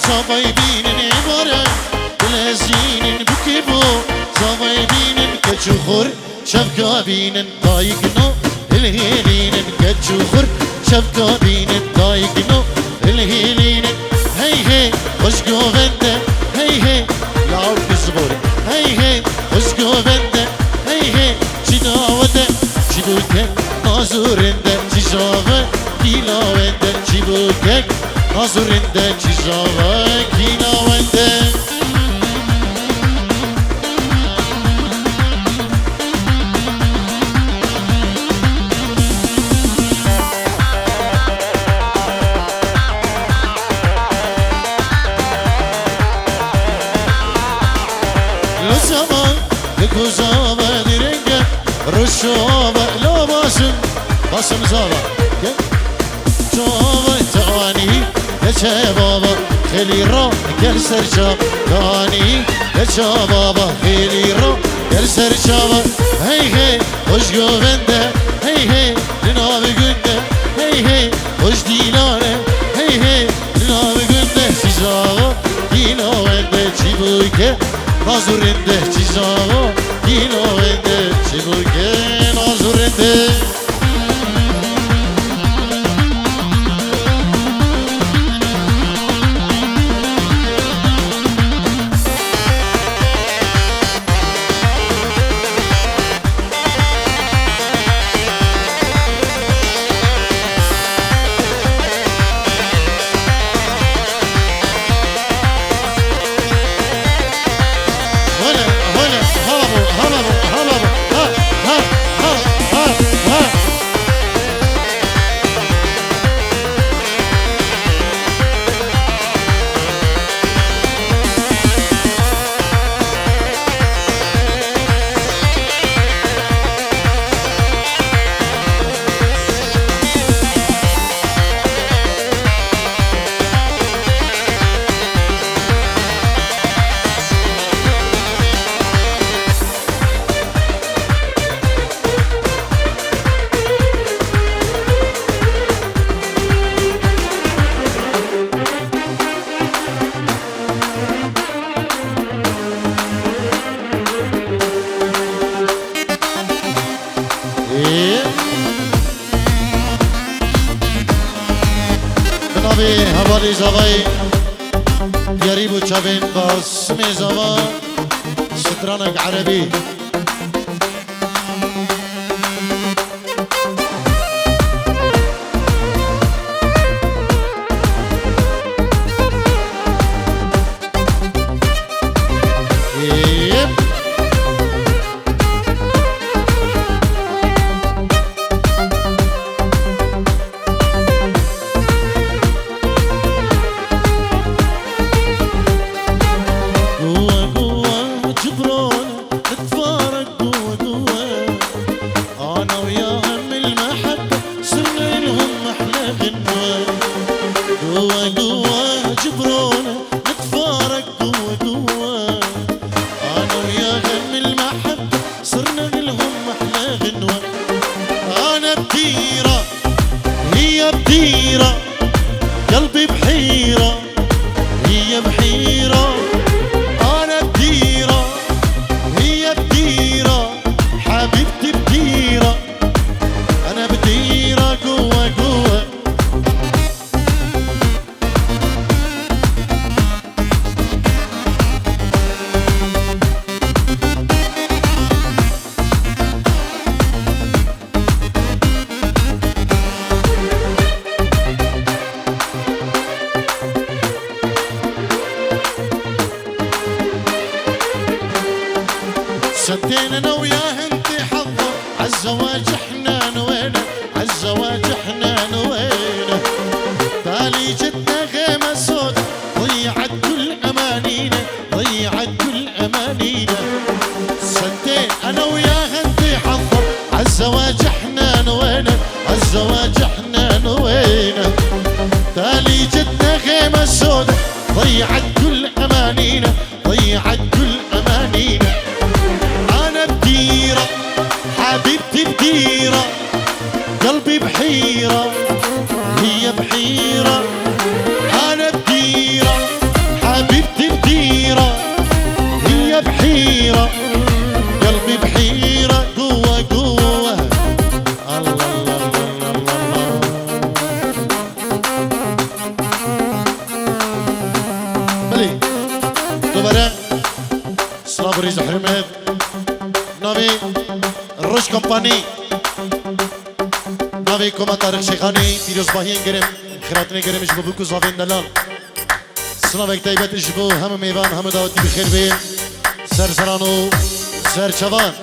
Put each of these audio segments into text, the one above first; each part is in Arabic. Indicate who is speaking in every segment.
Speaker 1: صبايبين عبارة بالهزين بكبو صبايبين كتشخر شبكابين ضايقنو الهيلين كتشخر شبكابين ضايقنو الهيلين هي هي وشقو بنده هي هي لعب الزبور هي هي وشقو بنده هي هي شداوده شدوكك نازورنده شجاوه كيلاونده شدوكك نازورنده شجاوه كيلاونده Kuzaba direnge Ruşova lo basım zava Çova tani Geçe baba Kheli ro gel serça Tani Geçe baba Kheli ro gel serça Hey hey hoş güvende Hey hey Linavi günde Hey hey hoş dilane Hey hey Linavi günde Sizava Dilavende Çibuyke Nazurinde çizava Dilavende Çibuyke Nazurinde Havali zavai Yaribu çavin basmi zava Şıtranak Arabi قلبي بحيرة هي بحيرة أنا بديرة هي بديرة حبيبتي بديرة أنا بديرة جوا جوا سدينا انا وياه انت حظه عالزواج احنا نوينا عالزواج احنا نوينا تالي جدنا غيمه سودا ضيعت كل امانينا ضيعت كل امانينا سدين انا وياه انت حظه عالزواج احنا نوينا عالزواج احنا نوينا تالي جدنا غيمه سودا ضيعت كل امانينا ضيعت كل امانينا بديرة حبيبتي بديرة قلبي بحيرة هي بحيرة أنا بديرة ناوي الروش كومباني ناوي كوما طارق شيخاني فيروز باهين قرم خيراتني قرم جبو بكو زافين دلال سنابك تايبت جبو هم ميوان هم داوتي بخير بين سر سرانو سر چوان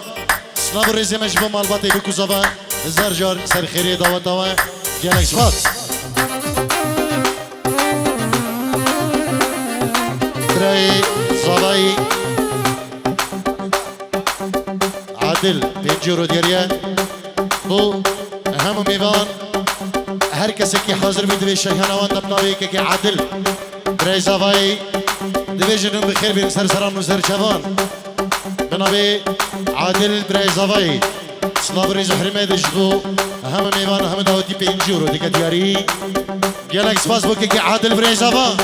Speaker 1: سناب ريزي مجبو مالباتي بكو زافان زر جار سر خيري داوتاوان جانك سبات تراي زاباي عادل بينجورو ديريا بو هم ميوان هر کسی که حاضر بی دوی شیخانوان دبناوی که عادل برای زاوایی دوی جنون بخیر بین سر سران و سر چوان بنابی عادل برای زاوایی سلاب ریز و حرمه دشبو همه میوان همه داوتی پینجورو دیگه دیاری گلک سپاس بو که عادل برای زاوان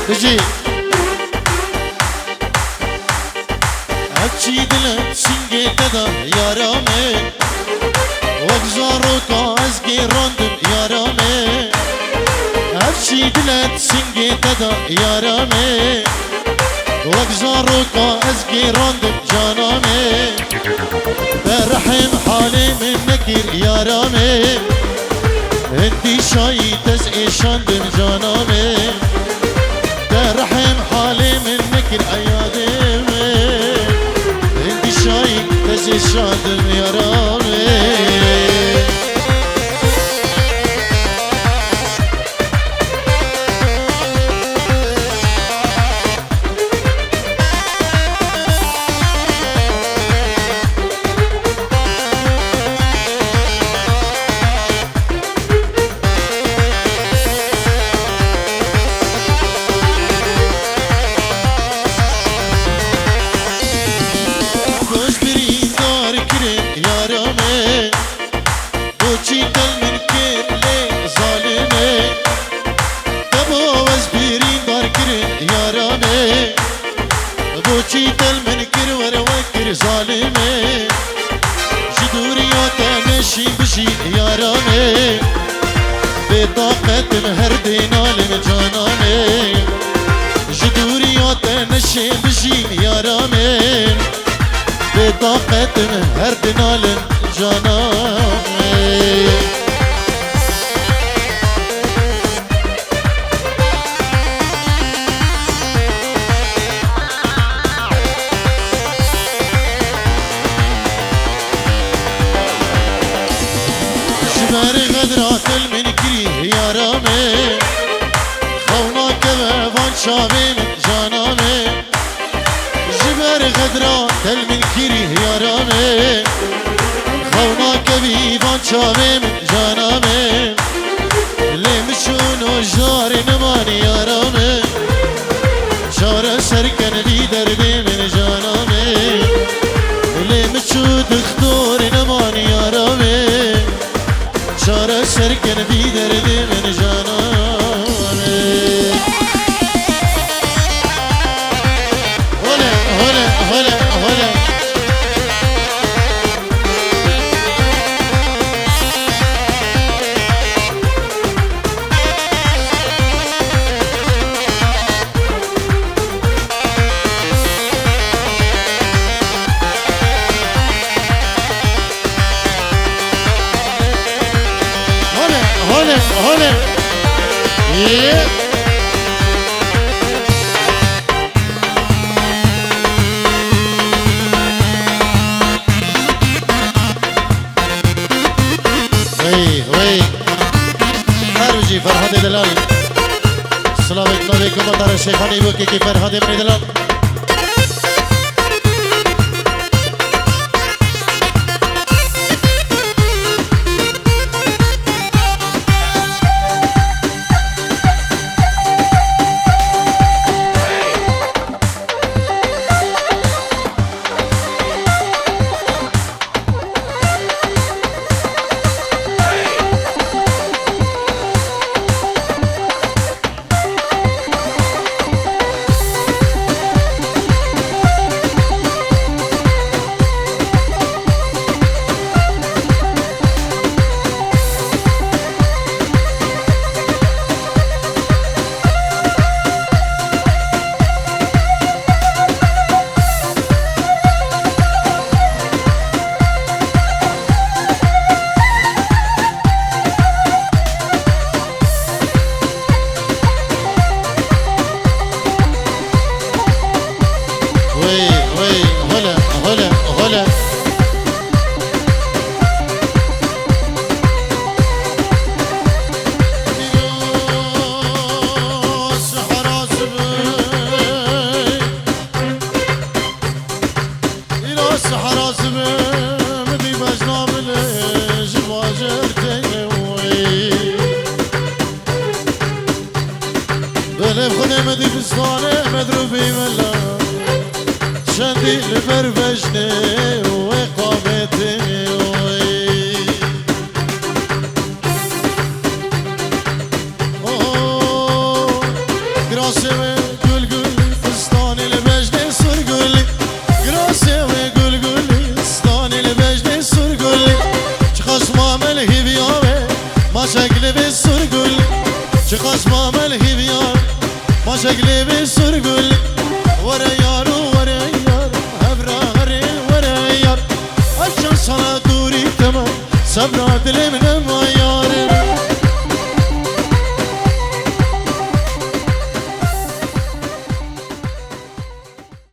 Speaker 1: بجي هاتشي دلت سنگي تدا يارامي وگزارو کا ازگي راندم يارامي هاتشي دلت سنگي تدا يارامي وگزارو کا ازگي راندم جانامي برحم حالي من نكير يارامي انتي شاي تزقي شاندم جانامي برحم حالي من نكير ايادمي انتي شاي تزقي شاندم يارامي ظالمي جدورياتا مشي بشي يارامي بطاقة مهردنا لمجانامي جدورياتا مشي بشي يارامي بطاقة مهردنا لمجانامي جبر غدرات المنكري يارامي خوناك وفان شابي من جانامي جبر غدرات المنكري يارامي خوناك وفان شابي من جانامي اللي مشون وجار نمان يارامي شار سركن بي دردي من جانامي اللي مشون دختور نمان يارامي شارع سركن بی دردی من جانانه هلا هلا هلا هلا هلا yeah. وي خارجي فرحات دلال السلام عليكم مطار الشيخاني بوكي فرحات بن دلال مدي بسطانه مدروبي ملا شندي لبربجني وقامتي grâce شكلي بسرقل ورا يار ورا يار هبراري ورا يار عشان صلاة دوري تمام صبرا دلي من الميار